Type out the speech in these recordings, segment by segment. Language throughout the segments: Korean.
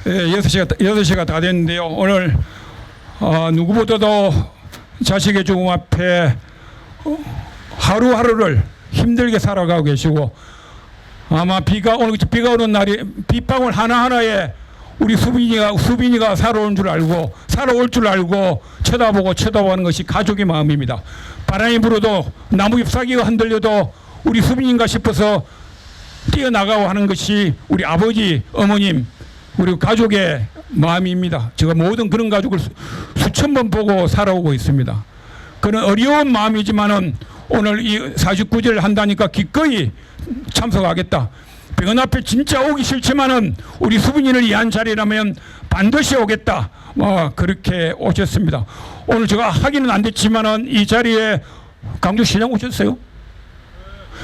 6시가 다 됐는데요. 오늘 누구보다도 자식의 죽음 앞에 하루하루를 힘들게 살아가고 계시고, 아마 오늘 비가 오는 날이 빗방울 하나하나에 우리 수빈이가 살아올 줄 알고 쳐다보는 것이 가족의 마음입니다. 바람이 불어도 나무 잎사귀가 흔들려도 우리 수빈인가 싶어서 뛰어나가고 하는 것이 우리 아버지, 어머님, 우리 가족의 마음입니다. 제가 모든 그런 가족을 수천 번 보고 살아오고 있습니다. 그런 어려운 마음이지만은 오늘 이 49제를 한다니까 기꺼이 참석하겠다. 병원 앞에 진짜 오기 싫지만은 우리 수빈이를 위한 자리라면 반드시 오겠다. 그렇게 오셨습니다. 오늘 제가 하기는 안 됐지만은 이 자리에 강주시장 오셨어요?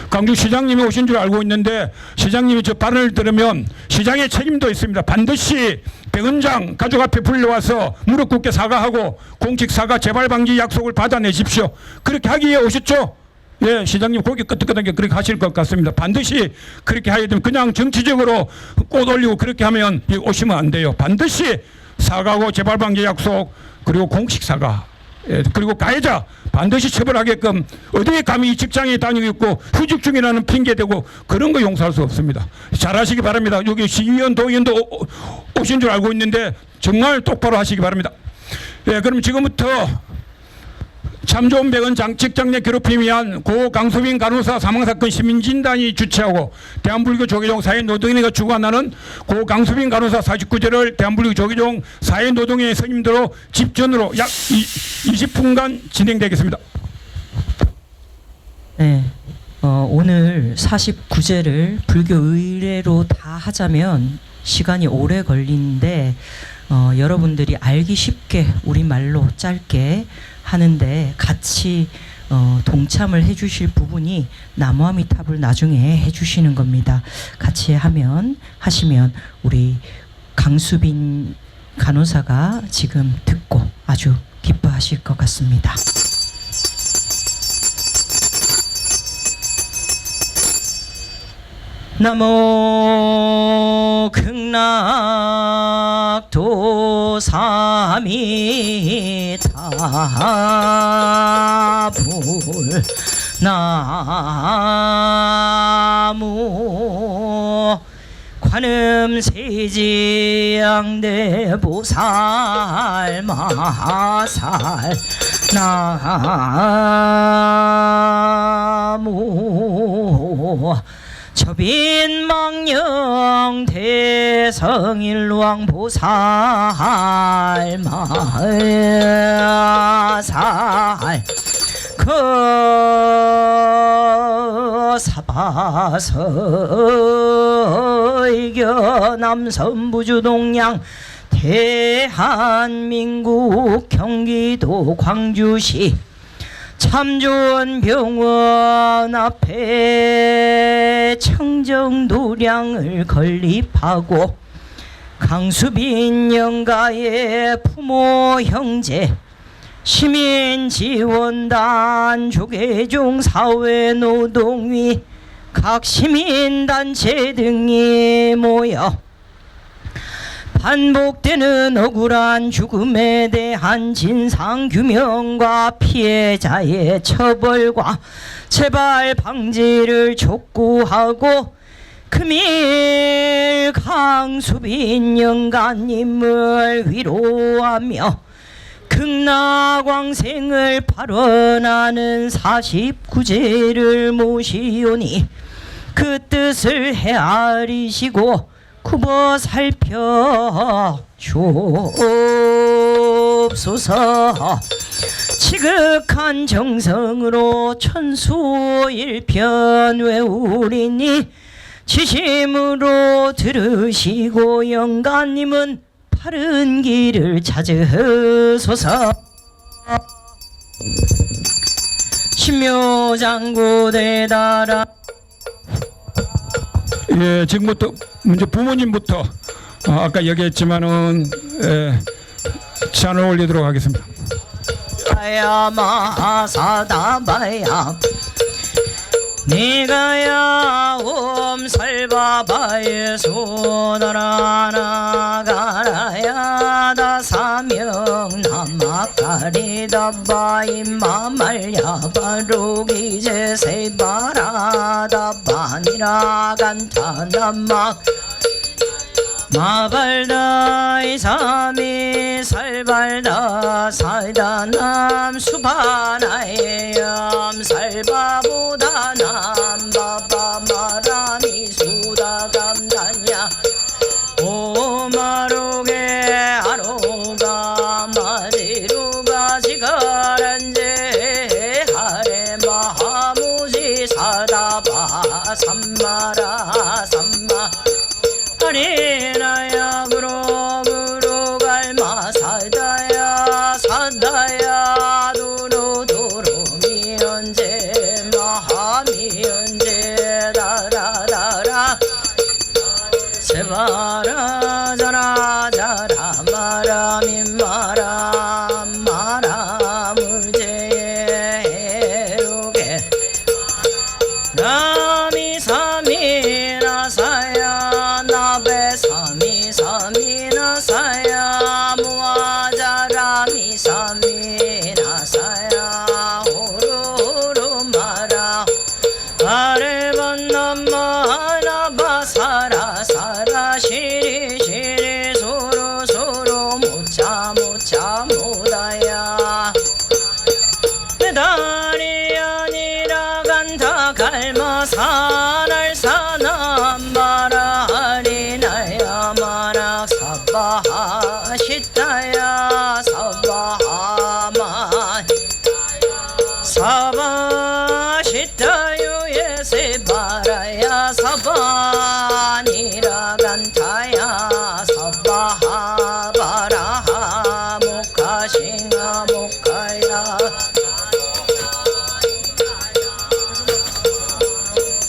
강주시장님이 오신 줄 알고 있는데, 시장님이 저 발언을 들으면 시장의 책임도 있습니다. 반드시 백원장 가족 앞에 불러와서 무릎 꿇게 사과하고 공직 사과 재발 방지 약속을 받아내십시오. 그렇게 하기 위해 오셨죠? 예, 시장님 고개 끄덕끄덕하게 그렇게 하실 것 같습니다. 반드시 그렇게 해야 되면 그냥 정치적으로 꽃 올리고 그렇게 하면 오시면 안 돼요. 반드시 사과하고 재발 방지 약속, 그리고 공식 사과, 그리고 가해자 반드시 처벌하게끔, 어디에 감히 직장에 다니고 있고 휴직 중이라는 핑계 대고 그런 거 용서할 수 없습니다. 잘하시기 바랍니다. 여기 시의원, 도의원도 오신 줄 알고 있는데 정말 똑바로 하시기 바랍니다. 예, 그럼 지금부터 참 좋은 백원 직장 내 괴롭힘에 의한 고 강수빈 간호사 사망사건 시민진단이 주최하고 대한불교 조계종 사회노동회가 주관하는 고 강수빈 간호사 49제를 대한불교 조계종 사회노동회 스님들로 집전으로 약 20분간 진행되겠습니다. 네, 오늘 49제를 불교 의례로 다 하자면 시간이 오래 걸리는데 여러분들이 알기 쉽게 우리말로 짧게 하는데 같이 동참을 해주실 부분이 나무아미탑을 나중에 해주시는 겁니다. 같이 하시면 우리 강수빈 간호사가 지금 듣고 아주 기뻐하실 것 같습니다. 나모 극락도사미타불 나무 관음세지양대보살 마살 나무 처빈망령 대성일왕 보살 마살 사바서이겨 남선부주동양 대한민국 경기도 광주시 참 좋은 병원 앞에 청정도량을 건립하고 강수빈 영가의 부모 형제 시민지원단 조계종 사회노동위 각 시민단체 등이 모여 반복되는 억울한 죽음에 대한 진상규명과 피해자의 처벌과 재발 방지를 촉구하고 금일 강수빈 영가님을 위로하며 극락왕생을 발언하는 49제를 모시오니 그 뜻을 헤아리시고 굽어 살펴주옵소서. 지극한 정성으로 천수일편 외우리니 지심으로 들으시고 영가님은 바른 길을 찾으소서. 신묘장구대다라. 예, 지금부터 먼저 부모님부터 아까 얘기했지만은 찬을 올리도록 하겠습니다. 야마사다바야 네가야 옴살바바에 소나라나가 다바이 마말야 바로기 제세바라다 바니라 간타나마 마발다 이삼이 살발다 살다남 수바나의 살바보다 남바바 마라니 수다감다냐 오마로게 아로가 마지루가 지가란제 하레 마하무지 사다바 삼마라 삼마 하리나야 구로 갈마 사다야 사다야 도로 미연제 마하미연제 다라다라 세바라 자라 자라 마라 민마라 마라 물제에 해로게 나미 사미나 사야 나베 사미 사미나 사야 무아자라미 사미나 사야 호로호로 마라 아레반 남마나바 사라 사라 시리 시리 소로 소로 모차 모차 모다야 내 다리 아니라 간다 갈마 사날 사남바라 하리나야 마락 사바하 시타야 사바하만 사바 시타유에 세바라야 사바니라 간타야 사바하 바라하 모카싱아 모카야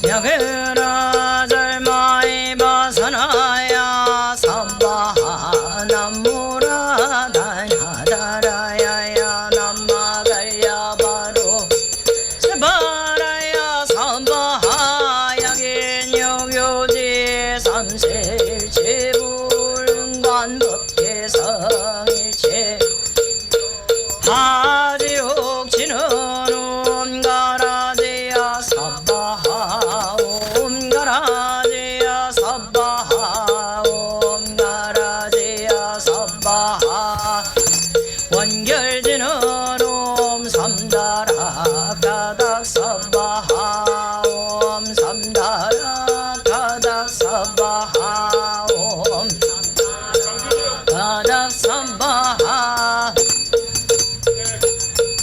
야게라 잘마이 바사나야 사바하 남무라 다냐다라야야 남마갈야 바로 세바라야 사바하 야긴 여교지 삼세일체 불응관법계성일체 하지옥지는 옴가라지야 사바하 옴가라지야 사바하 옴가라지야 사바하 원결지는 옴삼다라 가닥 사바하 옴삼다라 가닥 사바하 옴 가닥 사바하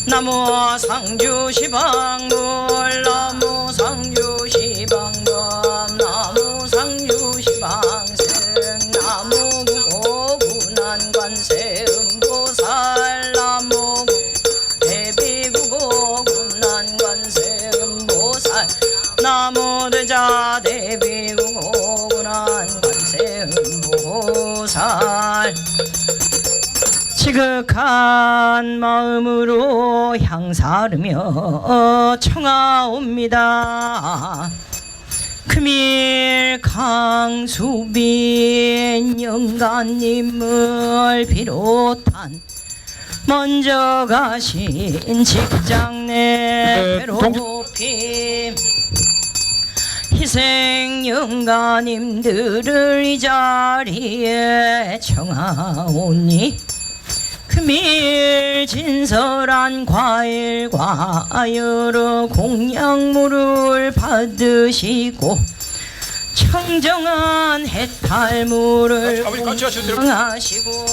나무 상주 시방불 나무 상주 시방범 나무 상주 시방생 나무 구고군한 관세 음보살 나무 대비구고군한 관세 음보살 나무 대자 대비구고군한 관세 음보살 지극한 마음으로 향사르며 청하옵니다. 금일 강수빈 영가님을 비롯한 먼저 가신 직장내 괴롭힘 희생 영가님들을 이 자리에 청하오니 금일 진설한 과일과 여러 공약물을 받으시고 청정한 해탈물을 공양하시고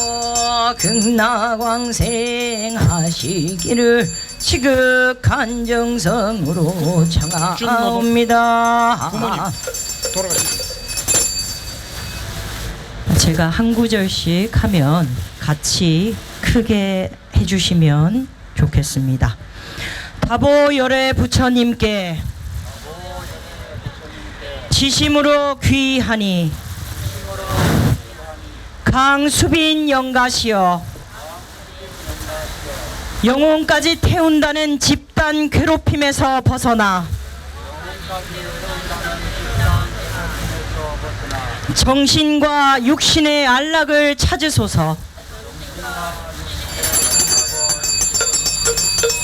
극락왕생하시기를 지극한 정성으로 청하옵니다. 제가 한 구절씩 하면 같이 크게 해주시면 좋겠습니다. 다보열의 부처님께 지심으로 귀하니 강수빈 영가시여 영혼까지 태운다는 집단 괴롭힘에서 벗어나 정신과 육신의 안락을 찾으소서.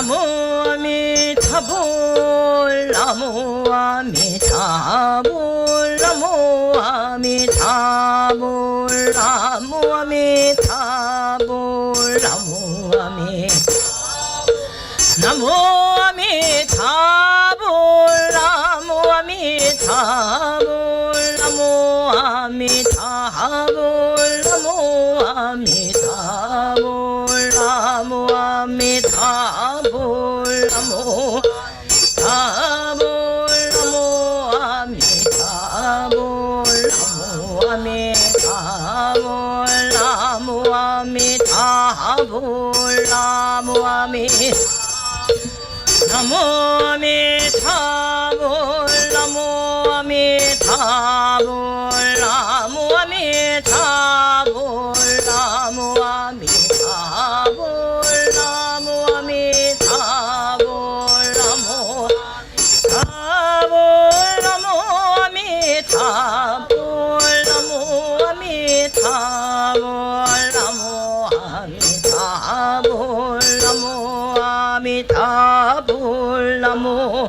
나무 아미타불 나무 아미타불 나무 아미타불 나무 아미타불 나무 아미 나무 아미타불 나무 아미타불 나무 아미타불 나무 아미타불 나무 아미타불 나무 타불 나무 아미타불 나무 아미타불 나무 아미타불 나무 아미 나무 아미타불 나무 아미타불 나무 아미타불 나무 아미타불 나무 아미타불 나무 타불 나무 아미타불 나무 아미타불 나무 아미타불 나무 아미타불 나무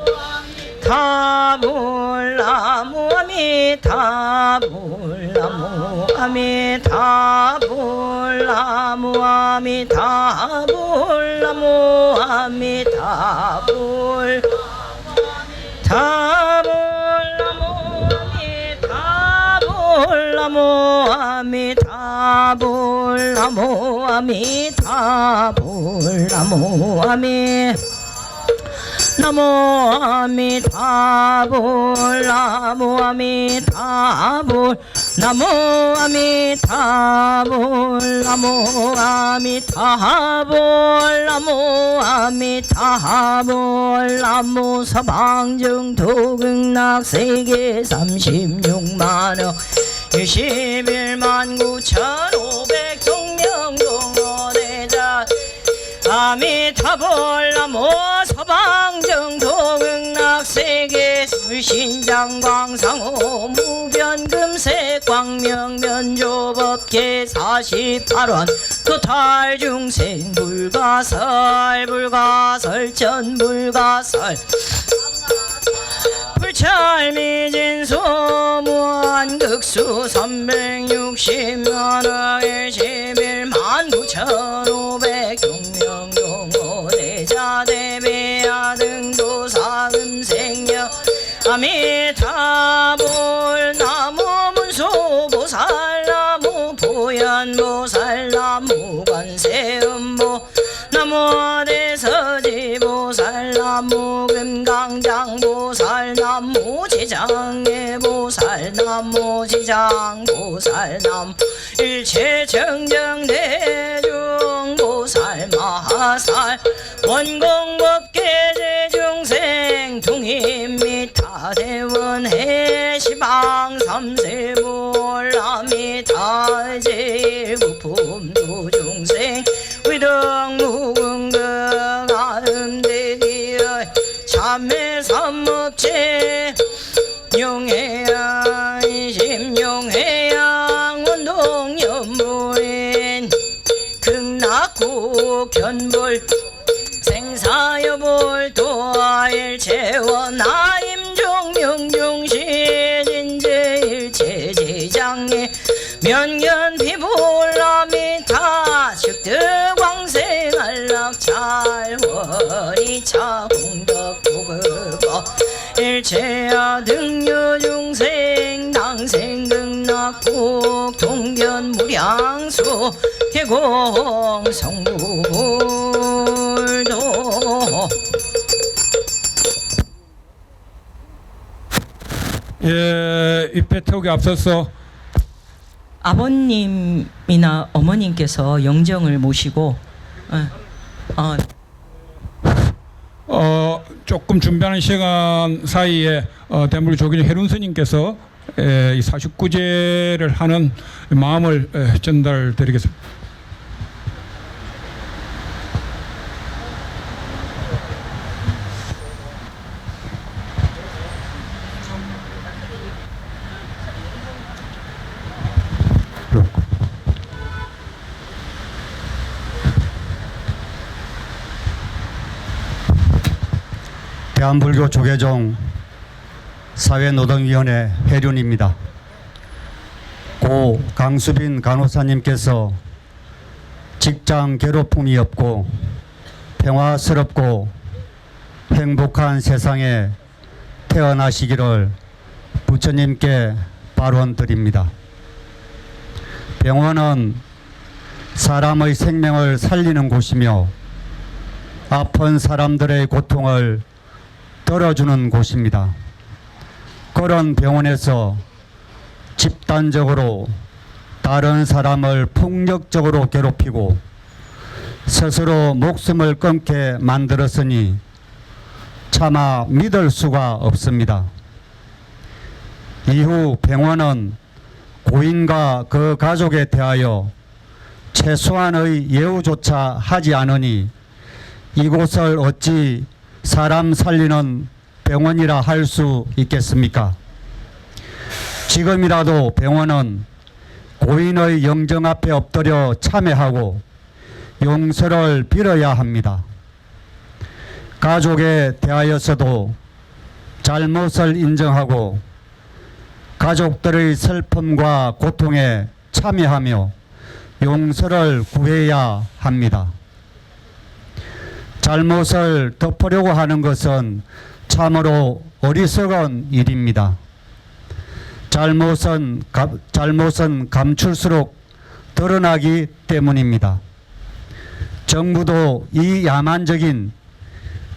타불 나무 아미타불 나무 아미타불 나무 아미타불 나무 아미타불 타불 나무 아미타불 나무 아미타불 나무 아미타불 나무 아미 나무 아미타불 나무 아미타불 나무 아미타불 나무 아미타불 나무 아미타불 나무 서방정 도극락 세계 36만억 21만 9,500 동명동원의자 아미타불 나무 서방정 도극락 세계 불신장 광상호 무변금색 광명 면조법계 48원 토탈 중생 불가설 불가설 전 불가설 불찰미진소 무한극수 360만원 11만 9,500 동명동호대자 대비야 등도사금생여 아미타불 나무 문소보살 나무 보현보살 나무 관세음보 나무 대서지보살 나무 금강장보살 나무 지장예보살 나무 지장보살 나무 일체정정대중보살 마살 원공법계제중생 통임미타대원해 시방 삼세볼라미타 제일구품도중생 위덕무궁극 아름대기의 참매삼업체 용해야 심용해양 원동연무인 극락구 견볼 생사여볼 도일체원 나임종 명종시 진제일체지장에 면견피불라미타 즉득광생안락찰원이차 공덕도급어 일체야 등여중생 낭생극락국 동견무량수 개공성불도 예, 입회 태우기 앞서서 아버님이나 어머님께서 영정을 모시고 조금 준비하는 시간 사이에 대물 조기준 해륜 스님께서 이 49제를 하는 마음을 전달드리겠습니다. 대한불교 조계종 사회노동위원회 해륜입니다. 고 강수빈 간호사님께서 직장 괴롭힘이 없고 평화스럽고 행복한 세상에 태어나시기를 부처님께 발원드립니다. 병원은 사람의 생명을 살리는 곳이며 아픈 사람들의 고통을 덜어주는 곳입니다. 그런 병원에서 집단적으로 다른 사람을 폭력적으로 괴롭히고 스스로 목숨을 끊게 만들었으니 차마 믿을 수가 없습니다. 이후 병원은 고인과 그 가족에 대하여 최소한의 예우조차 하지 않으니 이곳을 어찌 사람 살리는 병원이라 할 수 있겠습니까? 지금이라도 병원은 고인의 영정 앞에 엎드려 참회하고 용서를 빌어야 합니다. 가족에 대하여서도 잘못을 인정하고 가족들의 슬픔과 고통에 참여하며 용서를 구해야 합니다. 잘못을 덮으려고 하는 것은 참으로 어리석은 일입니다. 잘못은 감출수록 드러나기 때문입니다. 정부도 이 야만적인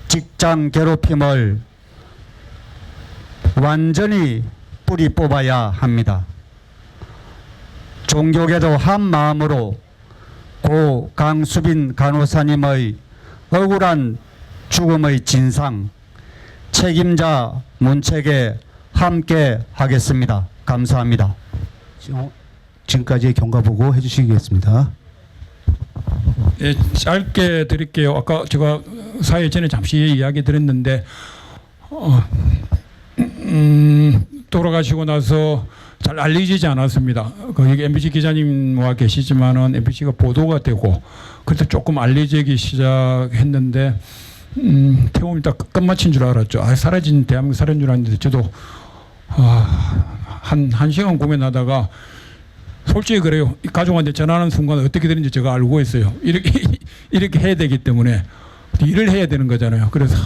직장 괴롭힘을 완전히 뿌리 뽑아야 합니다. 종교계도 한 마음으로 고 강수빈 간호사님의 억울한 죽음의 진상, 책임자 문책에 함께 하겠습니다. 감사합니다. 지금까지의 경과보고 해주시겠습니다. 예, 짧게 드릴게요. 아까 제가 사회 전에 잠시 이야기 드렸는데 돌아가시고 나서 잘 알려지지 않았습니다. 여기 MBC 기자님와 계시지만은 MBC가 보도가 되고 그때 조금 알려지기 시작했는데 태움이 딱 끝마친 줄 알았죠. 사라진 대한민국 사라진 줄 알았는데 저도 한 시간 고민하다가 솔직히 그래요. 가족한테 전화하는 순간 어떻게 되는지 제가 알고 있어요. 이렇게 해야 되기 때문에 일을 해야 되는 거잖아요. 그래서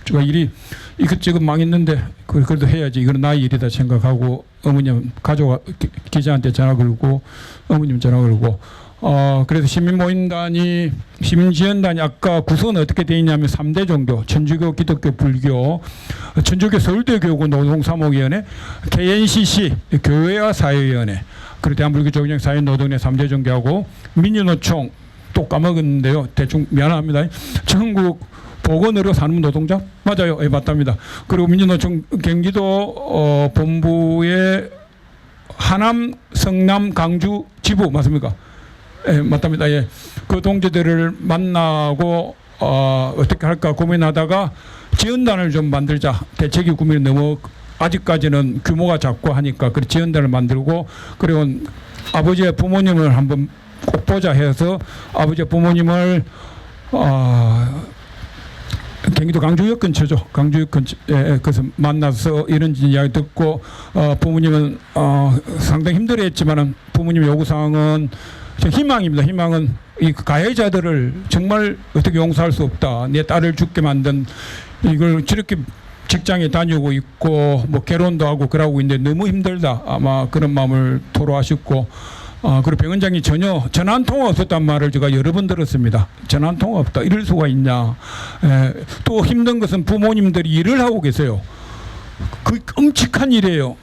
제가 일이 이것저것 망했는데 그래도 해야지. 이건 나의 일이다 생각하고 어머님 가족 기자한테 전화 걸고 어머님 전화 걸고 그래서 시민모임단이 시민지원단이 아까 구성은 어떻게 되어 있냐면 3대 종교 천주교 기독교 불교 천주교 서울대교구 노동사목위원회 KNCC 교회와 사회위원회 그리고 대한불교 조계종 사회노동회 3대 종교하고 민주노총 또 까먹었는데요. 대충 미안합니다. 전국 보건의료 산업 노동자 맞아요. 예, 맞답니다. 그리고 민주노총 경기도 본부의 하남, 성남, 강주 지부 맞습니까? 예, 맞답니다. 예, 그 동지들을 만나고 어떻게 할까 고민하다가 지원단을 좀 만들자. 대책위 구민이 너무 아직까지는 규모가 작고 하니까 그 지원단을 만들고 그리고 아버지의 부모님을 한번 꼭 보자 해서 아버지의 부모님을 경기도 강주역 근처죠. 강주역 근처에 그래서 만나서 이런 이야기 듣고 부모님은 상당히 힘들어했지만은 부모님 요구사항은 희망입니다. 희망은 이 가해자들을 정말 어떻게 용서할 수 없다. 내 딸을 죽게 만든 이걸 저렇게 직장에 다니고 있고 뭐 결혼도 하고 그러고 있는데 너무 힘들다. 아마 그런 마음을 토로하셨고 그리고 병원장이 전혀 전화 한 통화 없었단 말을 제가 여러 번 들었습니다. 전화 한 통화 없다. 이럴 수가 있냐. 또 힘든 것은 부모님들이 일을 하고 계세요. 그 끔찍한 일이에요.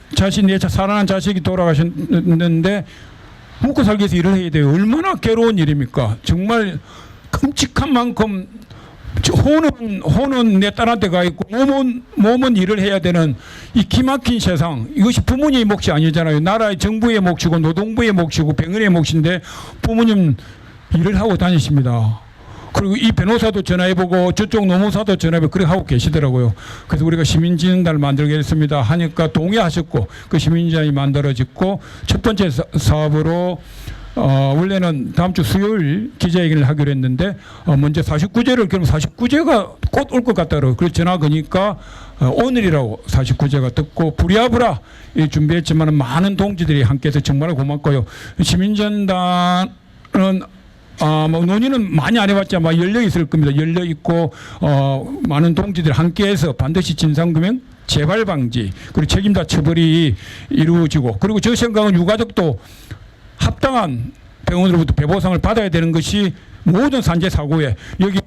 내 사랑하는 자식이 돌아가셨는데 먹고 살기 위해서 일을 해야 돼요. 얼마나 괴로운 일입니까? 정말 끔찍한 만큼 혼은 내 딸한테 가 있고 몸은 일을 해야 되는 이 기막힌 세상. 이것이 부모님의 몫이 아니잖아요. 나라의 정부의 몫이고 노동부의 몫이고 병원의 몫인데 부모님 일을 하고 다니십니다. 그리고 이 변호사도 전화해보고 저쪽 노무사도 전화해보고 그렇게 하고 계시더라고요. 그래서 우리가 시민지원단을 만들겠습니다 하니까 동의하셨고 그 시민지원이 만들어졌고 첫 번째 사업으로 원래는 다음 주 수요일 기자회견을 하기로 했는데 먼저 49제를 그럼 49제가 곧 올 것 같다 그러고 전화 거니까 오늘이라고 49제가 듣고 부랴부랴 준비했지만 많은 동지들이 함께해서 정말 고맙고요. 시민전단은 뭐 논의는 많이 안 해봤지만 열려 있을 겁니다. 열려 있고 많은 동지들 함께해서 반드시 진상규명, 재발 방지 그리고 책임자 처벌이 이루어지고 그리고 저 생각은 유가족도 합당한 병원으로부터 배보상을 받아야 되는 것이 모든 산재 사고에 여기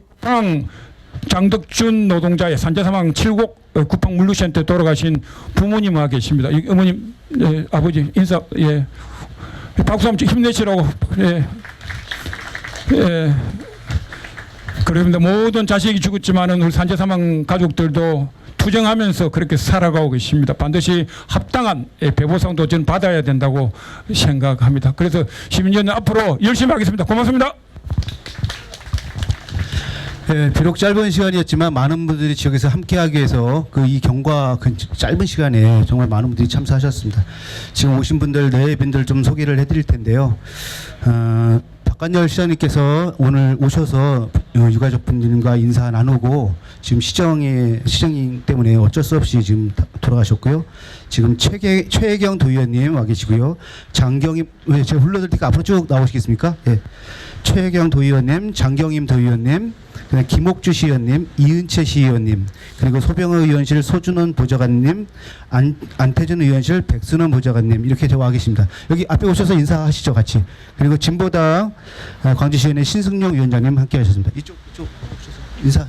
장덕준 노동자의 산재 사망 7곡 구팡 물류센터 돌아가신 부모님 와 계십니다. 여기 어머님, 아버지 인사 박수 한번 힘내시라고. 그럽니다. 모든 자식이 죽었지만은 우리 산재 사망 가족들도 투쟁하면서 그렇게 살아가고 계십니다. 반드시 합당한 배보상도 저는 받아야 된다고 생각합니다. 그래서 시민연은 앞으로 열심히 하겠습니다. 고맙습니다. 예, 비록 짧은 시간이었지만 많은 분들이 지역에서 함께하기 위해서 이 경과 짧은 시간에 정말 많은 분들이 참석하셨습니다. 지금 오신 분들 네 분들 좀 소개를 해드릴 텐데요. 박관열 시장님께서 오늘 오셔서 유가족분들과 인사 나누고 지금 시정이 때문에 어쩔 수 없이 지금 돌아가셨고요. 지금 최혜경 도의원님 와 계시고요. 장경임 제가 불러드릴 테니까 앞으로 쭉 나오시겠습니까? 예. 최혜경 도의원님, 장경임 도의원님, 그다음에 김옥주 시의원님, 이은채 시의원님, 그리고 소병호 의원실 소준원 보좌관님, 안태준 의원실 백순원 보좌관님 이렇게 와 계십니다. 여기 앞에 오셔서 인사하시죠 같이. 그리고 진보당 광주시의원의 신승용 위원장님 함께하셨습니다. 이쪽 오셔서 인사.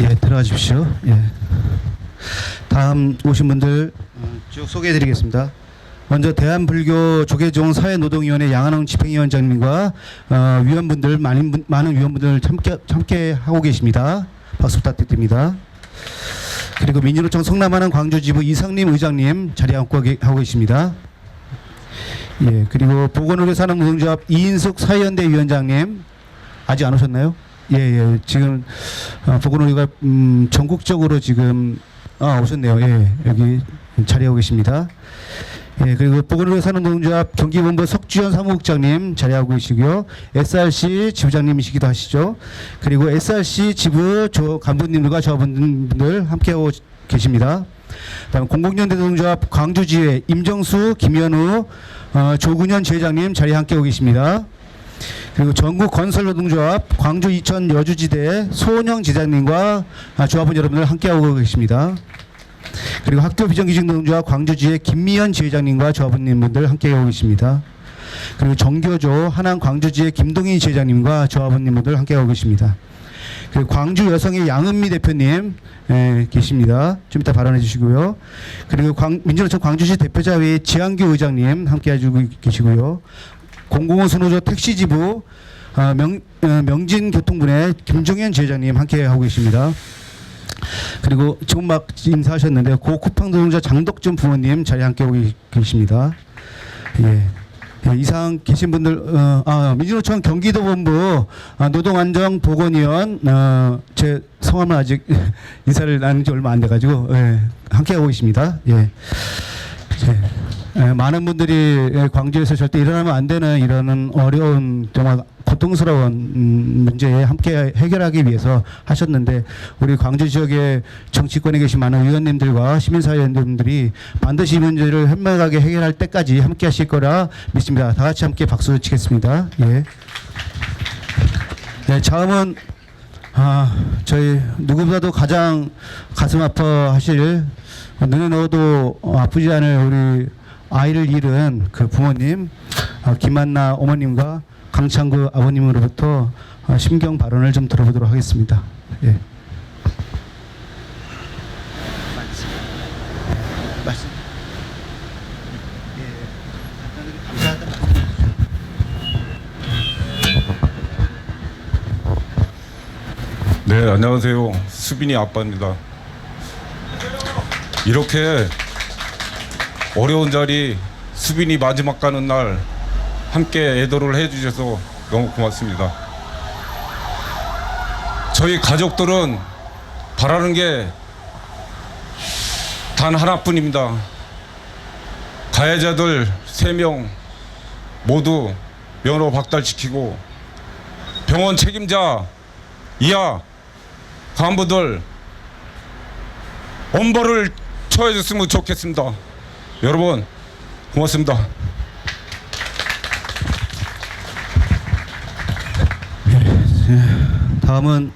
예, 들어가 주십시오. 예. 다음 오신 분들 쭉 소개해드리겠습니다. 먼저 대한불교 조계종 사회노동위원회 양한홍 집행위원장님과 위원분들 많은 위원분들 함께 하고 계십니다. 박수 부탁드립니다. 그리고 민주노총 성남하는 광주지부 이상림 의장님 자리 하고 계십니다. 예, 그리고 보건의료산업노동조합 이인숙 사회연대 위원장님 아직 안 오셨나요? 예, 지금 보건의료가 전국적으로 지금 오셨네요. 예, 여기 자리하고 계십니다. 예, 그리고 보건의료산업노동조합 경기본부 석주현 사무국장님 자리하고 계시고요. SRC 지부장님이시기도 하시죠. 그리고 SRC 지부 간부님들과 조합원들 함께하고 계십니다. 다음 공공연대노동조합 광주지회 임정수, 김현우, 조근현 지회장님 자리에 함께하고 계십니다. 그리고 전국건설노동조합 광주 이천 여주지대 소은영 지장님과 조합원 여러분들 함께하고 계십니다. 그리고 학교 비정규직노동조합 광주지회 김미연 지회장님과 조합원님분들 함께하고 계십니다. 그리고 정교조 하남 광주지회 김동인 지회장님과 조합원님분들 함께하고 계십니다. 그리고 광주 여성의 양은미 대표님 계십니다. 좀 이따 발언해 주시고요. 그리고 민주노총 광주시 대표자회의 지한규 의장님 함께해 주고 계시고요. 공공운 선호조 택시지부 명진교통분의 김종현 지회장님 함께하고 계십니다. 그리고 지금 막 인사하셨는데 고쿠팡 노동자 장덕준 부모님 자리에 함께하고 계십니다. 예. 예, 이상 계신 분들 민주노총 경기도본부 노동안정보건위원 제 성함은 아직 인사를 나눈 지 얼마 안 돼가지고 함께하고 계십니다. 예. 많은 분들이 광주에서 절대 일어나면 안 되는 이런 어려운 정말 고통스러운 문제에 함께 해결하기 위해서 하셨는데 우리 광주 지역의 정치권에 계신 많은 의원님들과 시민사회위원들이 반드시 이 문제를 현명하게 해결할 때까지 함께 하실 거라 믿습니다. 다 같이 함께 박수 치겠습니다. 예. 네, 다음은 저희 누구보다도 가장 가슴 아파하실 눈에 넣어도 아프지 않을 우리 아이를 잃은 그 부모님 김한나 어머님과 강창구 아버님으로부터 심경 발언을 좀 들어보도록 하겠습니다. 예. 말씀. 네, 안녕하세요. 수빈이 아빠입니다. 이렇게 어려운 자리 수빈이 마지막 가는 날 함께 애도를 해주셔서 너무 고맙습니다. 저희 가족들은 바라는 게 단 하나뿐입니다. 가해자들 3명 모두 면허 박탈시키고 병원 책임자 이하 간부들 엄벌을 처해줬으면 좋겠습니다. 여러분 고맙습니다. 다음은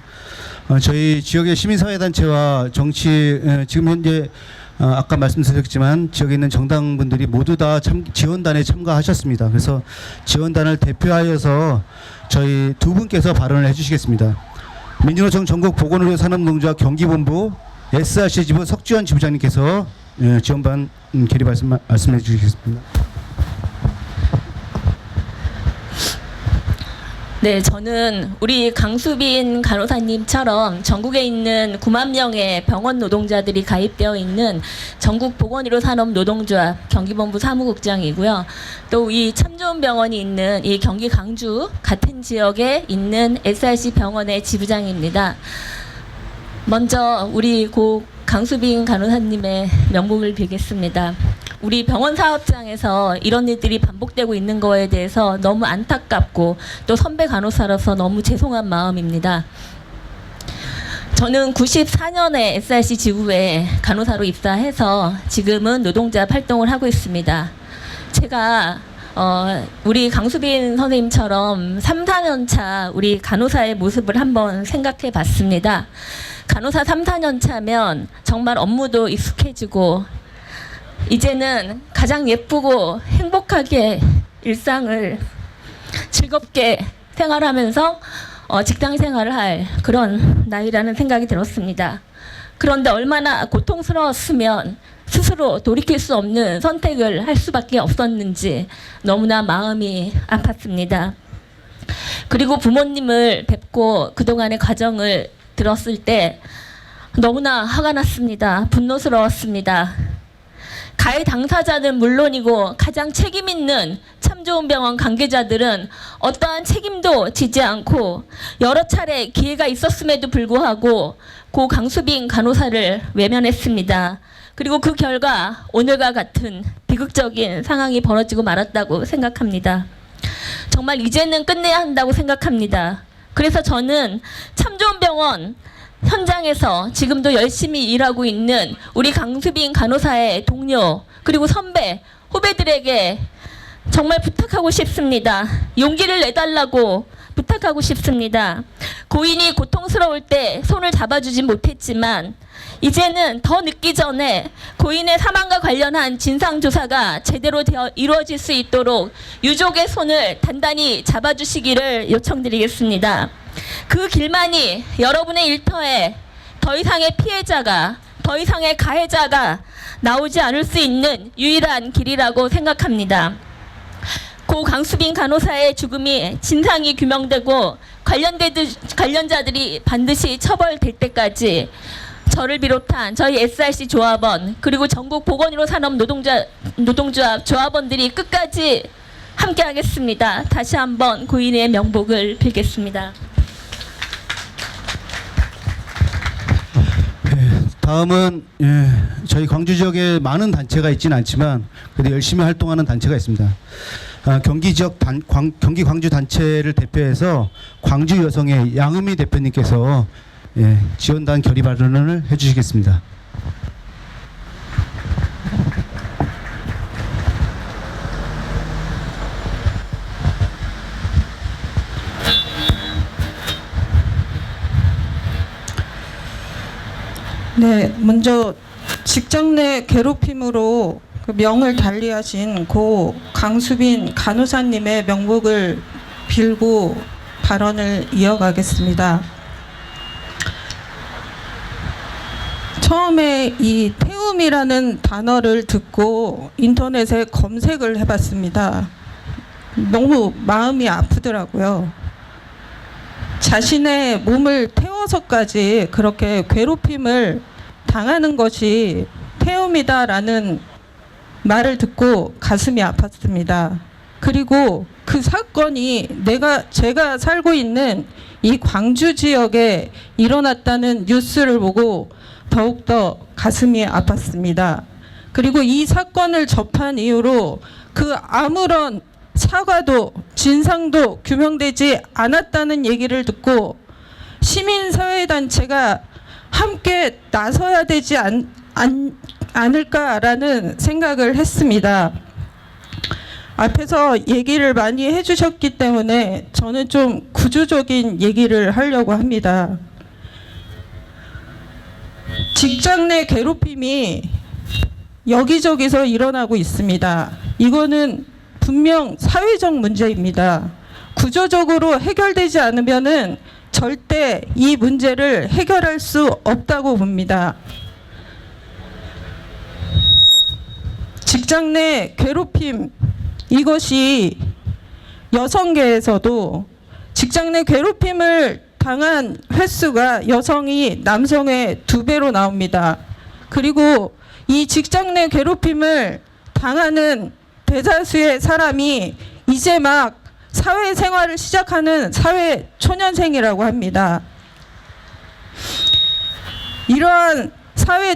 저희 지역의 시민사회단체와 정치 지금 현재 아까 말씀드렸지만 지역에 있는 정당분들이 모두 다 지원단에 참가하셨습니다. 그래서 지원단을 대표하여서 저희 두 분께서 발언을 해주시겠습니다. 민주노총 전국보건의료 산업농조합 경기본부 SRC 지부 석지원 지부장님께서 지원반 결의 말씀해 주시겠습니다. 네, 저는 우리 강수빈 간호사님처럼 전국에 있는 9만 명의 병원 노동자들이 가입되어 있는 전국보건의료 산업노동조합 경기본부 사무국장이고요. 또 이 참 좋은 병원이 있는 이 경기 강주 같은 지역에 있는 SRC 병원의 지부장입니다. 먼저 우리 고 강수빈 간호사님의 명복을 빌겠습니다. 우리 병원 사업장에서 이런 일들이 반복되고 있는 거에 대해서 너무 안타깝고 또 선배 간호사로서 너무 죄송한 마음입니다. 저는 94년에 SRC 지부에 간호사로 입사해서 지금은 노동자 활동을 하고 있습니다. 제가 우리 강수빈 선생님처럼 3, 4년 차 우리 간호사의 모습을 한번 생각해 봤습니다. 간호사 3, 4년 차면 정말 업무도 익숙해지고 이제는 가장 예쁘고 행복하게 일상을 즐겁게 생활하면서 직장 생활을 할 그런 나이라는 생각이 들었습니다. 그런데 얼마나 고통스러웠으면 스스로 돌이킬 수 없는 선택을 할 수밖에 없었는지 너무나 마음이 아팠습니다. 그리고 부모님을 뵙고 그동안의 과정을 들었을 때 너무나 화가 났습니다. 분노스러웠습니다. 가해 당사자는 물론이고 가장 책임 있는 참 좋은 병원 관계자들은 어떠한 책임도 지지 않고 여러 차례 기회가 있었음에도 불구하고 고 강수빈 간호사를 외면했습니다. 그리고 그 결과 오늘과 같은 비극적인 상황이 벌어지고 말았다고 생각합니다. 정말 이제는 끝내야 한다고 생각합니다. 그래서 저는 참 좋은 병원 현장에서 지금도 열심히 일하고 있는 우리 강수빈 간호사의 동료 그리고 선배, 후배들에게 정말 부탁하고 싶습니다. 용기를 내달라고 부탁하고 싶습니다. 고인이 고통스러울 때 손을 잡아주지 못했지만 이제는 더 늦기 전에 고인의 사망과 관련한 진상조사가 제대로 이루어질 수 있도록 유족의 손을 단단히 잡아주시기를 요청드리겠습니다. 그 길만이 여러분의 일터에 더 이상의 피해자가, 더 이상의 가해자가 나오지 않을 수 있는 유일한 길이라고 생각합니다. 고 강수빈 간호사의 죽음이 진상이 규명되고 관련자들이 반드시 처벌될 때까지 저를 비롯한 저희 SRC 조합원 그리고 전국 보건의료 산업 노동조합 조합원들이 끝까지 함께하겠습니다. 다시 한번 고인의 명복을 빌겠습니다. 다음은 저희 광주 지역에 많은 단체가 있지는 않지만 그래도 열심히 활동하는 단체가 있습니다. 경기 지역 경기 광주 단체를 대표해서 광주 여성의 양은미 대표님께서 지원단 결의 발언을 해주시겠습니다. 네, 먼저 직장 내 괴롭힘으로 그 명을 달리하신 고 강수빈 간호사님의 명복을 빌고 발언을 이어가겠습니다. 처음에 이 태움이라는 단어를 듣고 인터넷에 검색을 해봤습니다. 너무 마음이 아프더라고요. 자신의 몸을 태워서까지 그렇게 괴롭힘을 당하는 것이 태움이다라는 말을 듣고 가슴이 아팠습니다. 그리고 그 사건이 제가 살고 있는 이 광주 지역에 일어났다는 뉴스를 보고 더욱더 가슴이 아팠습니다. 그리고 이 사건을 접한 이후로 그 아무런 사과도 진상도 규명되지 않았다는 얘기를 듣고 시민사회단체가 함께 나서야 되지 않을까라는 생각을 했습니다. 앞에서 얘기를 많이 해주셨기 때문에 저는 좀 구조적인 얘기를 하려고 합니다. 직장 내 괴롭힘이 여기저기서 일어나고 있습니다. 이거는 분명 사회적 문제입니다. 구조적으로 해결되지 않으면은 절대 이 문제를 해결할 수 없다고 봅니다. 직장 내 괴롭힘, 이것이 여성계에서도 직장 내 괴롭힘을 당한 횟수가 여성이 남성의 2배로 나옵니다. 그리고 이 직장 내 괴롭힘을 당하는 대다수의 사람이 이제 막 사회생활을 시작하는 사회 초년생이라고 합니다. 이러한 사회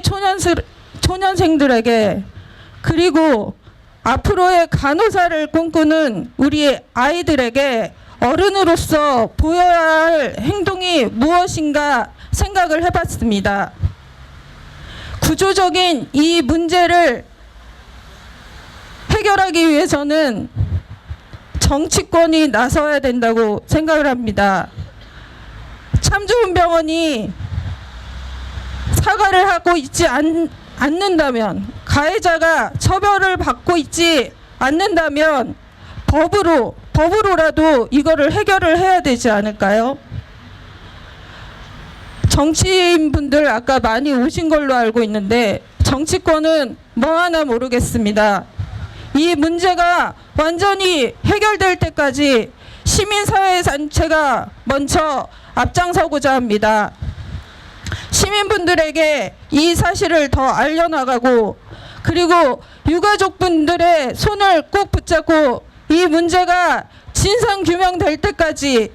초년생들에게 그리고 앞으로의 간호사를 꿈꾸는 우리 아이들에게 어른으로서 보여야 할 행동이 무엇인가 생각을 해봤습니다. 구조적인 이 문제를 해결하기 위해서는 정치권이 나서야 된다고 생각을 합니다. 참 좋은 병원이 사과를 하고 있지 않는다면, 가해자가 처벌을 받고 있지 않는다면 법으로라도 이거를 해결을 해야 되지 않을까요? 정치인분들 아까 많이 오신 걸로 알고 있는데 정치권은 뭐 하나 모르겠습니다. 이 문제가 완전히 해결될 때까지 시민사회단체가 먼저 앞장서고자 합니다. 시민분들에게 이 사실을 더 알려나가고 그리고 유가족분들의 손을 꼭 붙잡고 이 문제가 진상규명될 때까지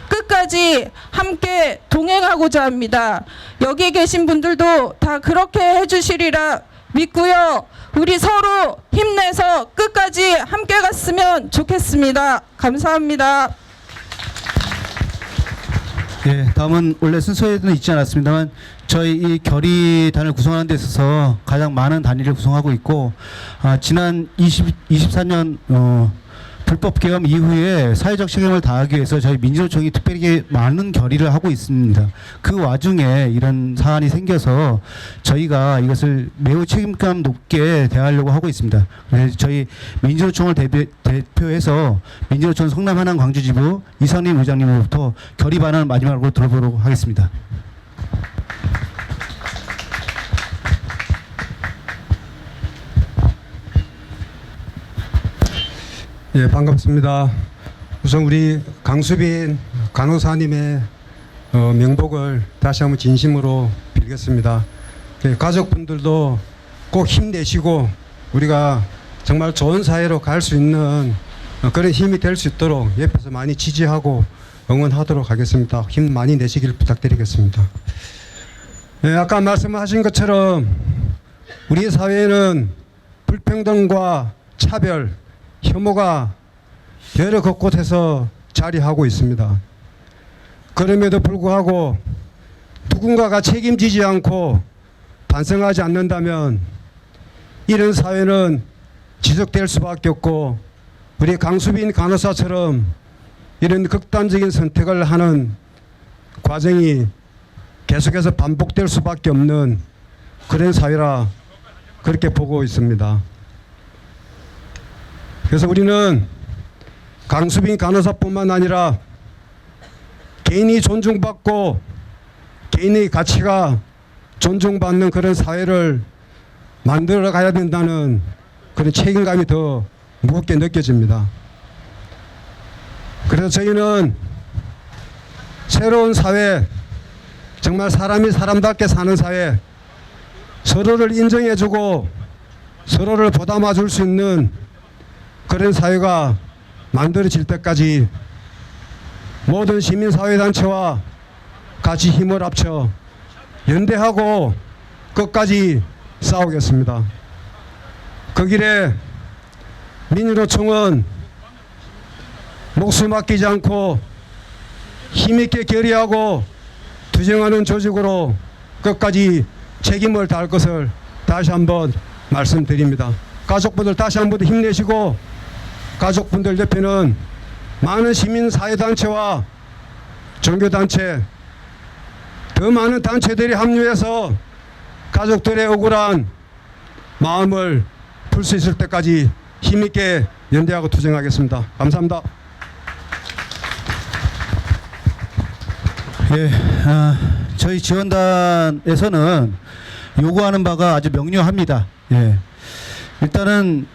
끝까지 함께 동행하고자 합니다. 여기 계신 분들도 다 그렇게 해주시리라 믿고요. 우리 서로 힘내서 끝까지 함께 갔으면 좋겠습니다. 감사합니다. 예, 다음은 원래 순서에는 있지 않았습니다만 저희 이 결의단을 구성하는 데 있어서 가장 많은 단위를 구성하고 있고 지난 24년 불법 계엄 이후에 사회적 책임을 다하기 위해서 저희 민주노총이 특별히 많은 결의를 하고 있습니다. 그 와중에 이런 사안이 생겨서 저희가 이것을 매우 책임감 높게 대하려고 하고 있습니다. 그래서 저희 민주노총을 대표해서 민주노총 성남 하남 광주지부 이상림 의장님으로부터 결의 반응을 마지막으로 들어보도록 하겠습니다. 예, 반갑습니다. 우선 우리 강수빈 간호사님의 명복을 다시 한번 진심으로 빌겠습니다. 예, 가족분들도 꼭 힘내시고 우리가 정말 좋은 사회로 갈 수 있는 그런 힘이 될 수 있도록 옆에서 많이 지지하고 응원하도록 하겠습니다. 힘 많이 내시길 부탁드리겠습니다. 예, 아까 말씀하신 것처럼 우리 사회는 불평등과 차별, 혐오가 여러 곳곳에서 자리하고 있습니다. 그럼에도 불구하고 누군가가 책임지지 않고 반성하지 않는다면 이런 사회는 지속될 수밖에 없고 우리 강수빈 간호사처럼 이런 극단적인 선택을 하는 과정이 계속해서 반복될 수밖에 없는 그런 사회라 그렇게 보고 있습니다. 그래서 우리는 강수빈 간호사뿐만 아니라 개인이 존중받고 개인의 가치가 존중받는 그런 사회를 만들어 가야 된다는 그런 책임감이 더 무겁게 느껴집니다. 그래서 저희는 새로운 사회, 정말 사람이 사람답게 사는 사회, 서로를 인정해주고 서로를 보담아줄 수 있는 그런 사회가 만들어질 때까지 모든 시민사회단체와 같이 힘을 합쳐 연대하고 끝까지 싸우겠습니다. 그 길에 민주노총은 목숨 아끼지 않고 힘있게 결의하고 투쟁하는 조직으로 끝까지 책임을 다할 것을 다시 한번 말씀드립니다. 가족분들 다시 한번 힘내시고, 가족분들 옆에는 많은 시민사회단체와 종교단체, 더 많은 단체들이 합류해서 가족들의 억울한 마음을 풀 수 있을 때까지 힘있게 연대하고 투쟁하겠습니다. 감사합니다. 예, 저희 지원단에서는 요구하는 바가 아주 명료합니다. 예, 일단은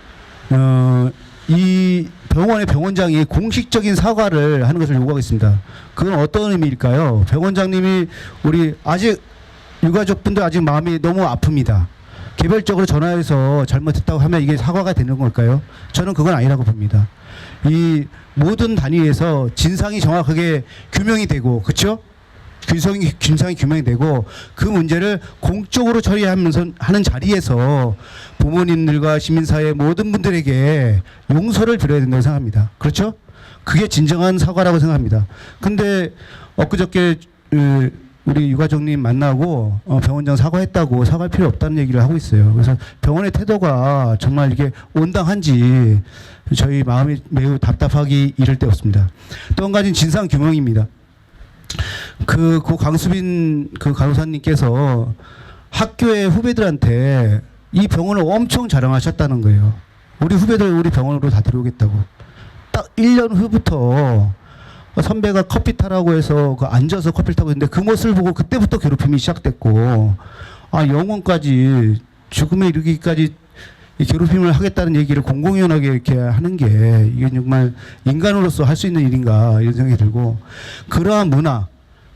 이 병원의 병원장이 공식적인 사과를 하는 것을 요구하겠습니다. 그건 어떤 의미일까요? 병원장님이 우리 아직 유가족분들 아직 마음이 너무 아픕니다. 개별적으로 전화해서 잘못했다고 하면 이게 사과가 되는 걸까요? 저는 그건 아니라고 봅니다. 이 모든 단위에서 진상이 정확하게 규명이 되고, 그렇죠? 진상이 규명이 되고, 그 문제를 공적으로 처리하면서 하는 자리에서 부모님들과 시민사회 모든 분들에게 용서를 드려야 된다고 생각합니다. 그렇죠? 그게 진정한 사과라고 생각합니다. 근데 엊그저께 우리 유가족님 만나고 병원장 사과했다고 사과할 필요 없다는 얘기를 하고 있어요. 그래서 병원의 태도가 정말 이게 온당한지 저희 마음이 매우 답답하기 이를 데 없습니다. 또 한 가지는 진상 규명입니다. 그 강수빈 그 간호사님께서 학교의 후배들한테 이 병원을 엄청 자랑하셨다는 거예요. 우리 후배들 우리 병원으로 다 들어오겠다고. 딱 1년 후부터 선배가 커피 타라고 해서 그 앉아서 커피를 타고 있는데 그 모습을 보고 그때부터 괴롭힘이 시작됐고, 영원까지 죽음에 이르기까지 이 괴롭힘을 하겠다는 얘기를 공공연하게 이렇게 하는 게 이게 정말 인간으로서 할 수 있는 일인가 이런 생각이 들고, 그러한 문화,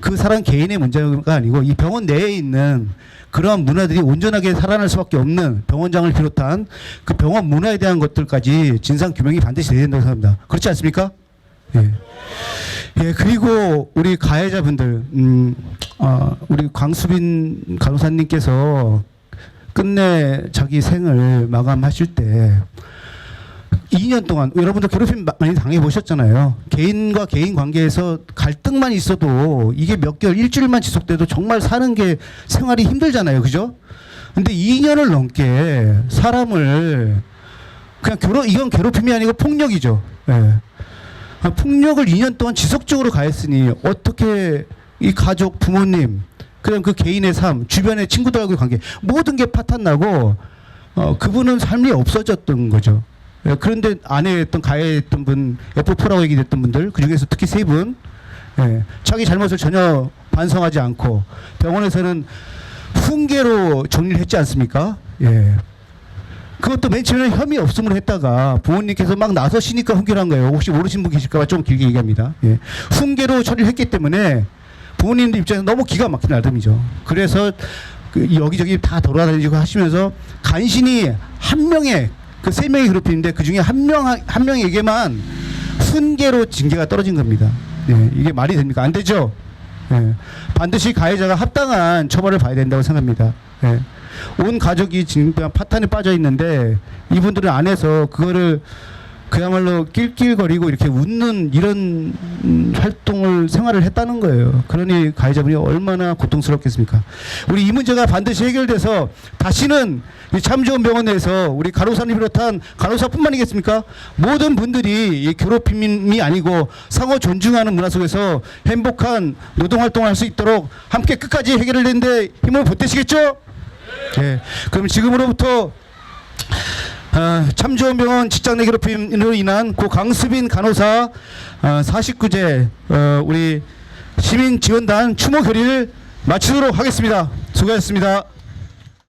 그 사람 개인의 문제가 아니고 이 병원 내에 있는 그러한 문화들이 온전하게 살아날 수밖에 없는 병원장을 비롯한 그 병원 문화에 대한 것들까지 진상 규명이 반드시 돼야 된다고 생각합니다. 그렇지 않습니까? 예. 예, 그리고 우리 가해자분들, 우리 강수빈 간호사님께서 끝내 자기 생을 마감하실 때 2년 동안 여러분들 괴롭힘 많이 당해보셨잖아요. 개인과 개인 관계에서 갈등만 있어도 이게 몇 개월, 일주일만 지속돼도 정말 사는 게 생활이 힘들잖아요. 그죠? 근데 2년을 넘게 사람을 그냥 이건 괴롭힘이 아니고 폭력이죠. 예. 폭력을 2년 동안 지속적으로 가했으니 어떻게 이 가족, 부모님, 그다음 그 개인의 삶, 주변의 친구들하고의 관계 모든 게 파탄나고 그분은 삶이 없어졌던 거죠. 예, 그런데 아내였던 가해했던 분, F4라고 얘기됐던 분들, 그 중에서 특히 3분, 예, 자기 잘못을 전혀 반성하지 않고 병원에서는 훈계로 정리를 했지 않습니까? 예. 그것도 맨 처음에 혐의 없음으로 했다가 부모님께서 막 나서시니까 훈계를 한 거예요. 혹시 모르시는 분 계실까 봐 좀 길게 얘기합니다. 예. 훈계로 처리를 했기 때문에 부모님들 입장에서 너무 기가 막힌 나름이죠. 그래서 여기저기 다 돌아다니고 하시면서 간신히 한 명의 그 3명이 괴롭히는데 그 중에 한 명에게만 훈계로 징계가 떨어진 겁니다. 예. 이게 말이 됩니까? 안 되죠? 예. 반드시 가해자가 합당한 처벌을 봐야 된다고 생각합니다. 예. 온 가족이 지금 파탄에 빠져 있는데 이분들은 안에서 그거를 그야말로 낄낄거리고 이렇게 웃는 이런 생활을 했다는 거예요. 그러니 가해자분이 얼마나 고통스럽겠습니까? 우리 이 문제가 반드시 해결돼서 다시는 이 참 좋은 병원 내에서 우리 간호사님 비롯한 간호사뿐만이겠습니까? 모든 분들이 이 괴롭힘이 아니고 상호 존중하는 문화 속에서 행복한 노동활동을 할 수 있도록 함께 끝까지 해결되는데 힘을 보태시겠죠? 예. 그럼 지금으로부터 참 좋은 병원 직장 내 괴롭힘으로 인한 고 강수빈 간호사 49제 우리 시민 지원단 추모 결의를 마치도록 하겠습니다. 수고하셨습니다.